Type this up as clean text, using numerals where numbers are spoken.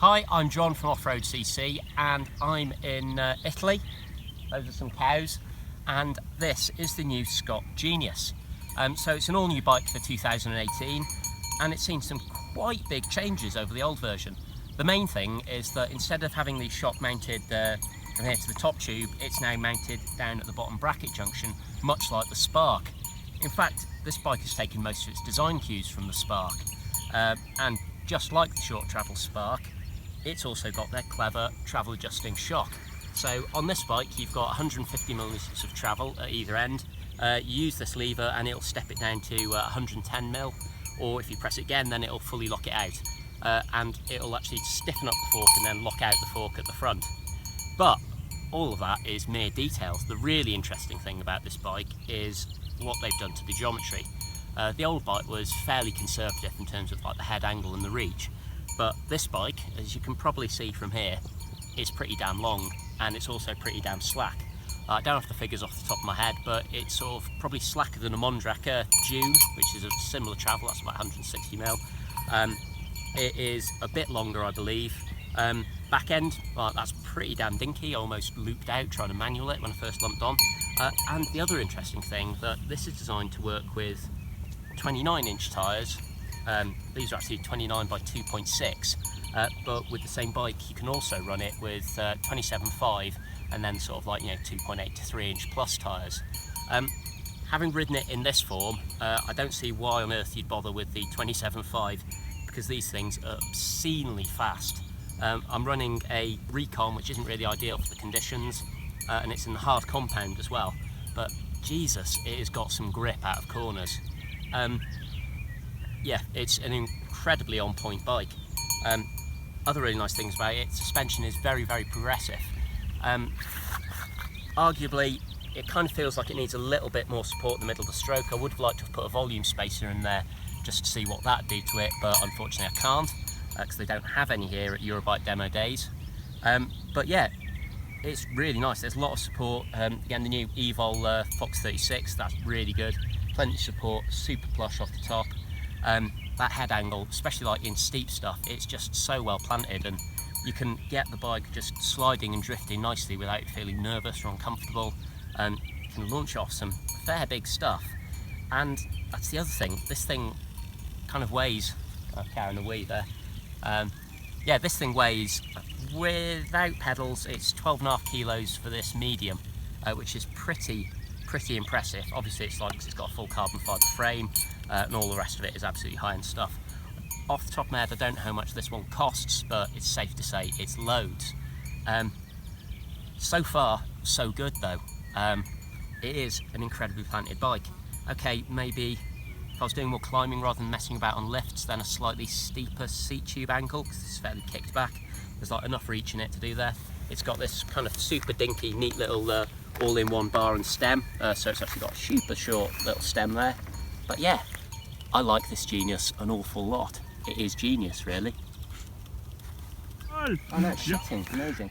Hi, I'm John from off-road.cc and I'm in Italy. Those are some cows, and this is the new Scott Genius. So it's an all-new bike for 2018 and it's seen some quite big changes over the old version. The main thing is that instead of having the shock mounted from here to the top tube, it's now mounted down at the bottom bracket junction, much like the Spark. In fact, this bike has taken most of its design cues from the Spark, and just like the short travel Spark, it's also got their clever travel adjusting shock. So on this bike you've got 150mm of travel at either end. You use this lever and it'll step it down to 110mm, or if you press it again then it'll fully lock it out, and it'll actually stiffen up the fork and then lock out the fork at the front. But all of that is mere details. The really interesting thing about this bike is what they've done to the geometry. The old bike was fairly conservative in terms of like the head angle and the reach, but this bike, as you can probably see from here, is pretty damn long and it's also pretty damn slack. I don't have the figures off the top of my head, but it's sort of probably slacker than a Mondraker Dune, which is a similar travel, that's about 160mm. It is a bit longer, I believe. Back end, well, that's pretty damn dinky, almost looped out trying to manual it when I first lumped on. And the other interesting thing, that this is designed to work with 29-inch tyres. These are actually 29 by 2.6, but with the same bike you can also run it with 27.5 and then sort of like 2.8 to 3-inch plus tyres. Having ridden it in this form, I don't see why on earth you'd bother with the 27.5, because these things are obscenely fast. I'm running a Recon, which isn't really ideal for the conditions, and it's in the hard compound as well, but Jesus, it has got some grip out of corners. Yeah, it's an incredibly on-point bike. Other really nice things about it, suspension is very, very progressive. Arguably, it kind of feels like it needs a little bit more support in the middle of the stroke. I would have liked to have put a volume spacer in there just to see what that'd do to it, but unfortunately I can't, because they don't have any here at Eurobike demo days. But yeah, it's really nice. There's a lot of support. Again, the new Evol Fox 36, that's really good. Plenty of support, super plush off the top. That head angle, especially like in steep stuff, it's just so well planted, and you can get the bike just sliding and drifting nicely without feeling nervous or uncomfortable. You can launch off some fair big stuff, and that's the other thing. This thing kind of weighs, carrying a wee there. Yeah, this thing weighs, without pedals, it's 12.5 kilos for this medium, which is pretty impressive. Obviously it's like, because it's got a full carbon fibre frame, and all the rest of it is absolutely high-end stuff. Off the top of my head, I don't know how much this one costs, but it's safe to say it's loads. So far, so good though. It is an incredibly planted bike. Okay, maybe if I was doing more climbing rather than messing about on lifts, then a slightly steeper seat tube angle, because it's fairly kicked back. There's like enough reach in it to do there. It's got this kind of super dinky, neat little all-in-one bar and stem, so it's actually got a super short little stem there. But yeah, I like this Genius an awful lot. It is genius, really. Oh, I know, it's shitting, amazing.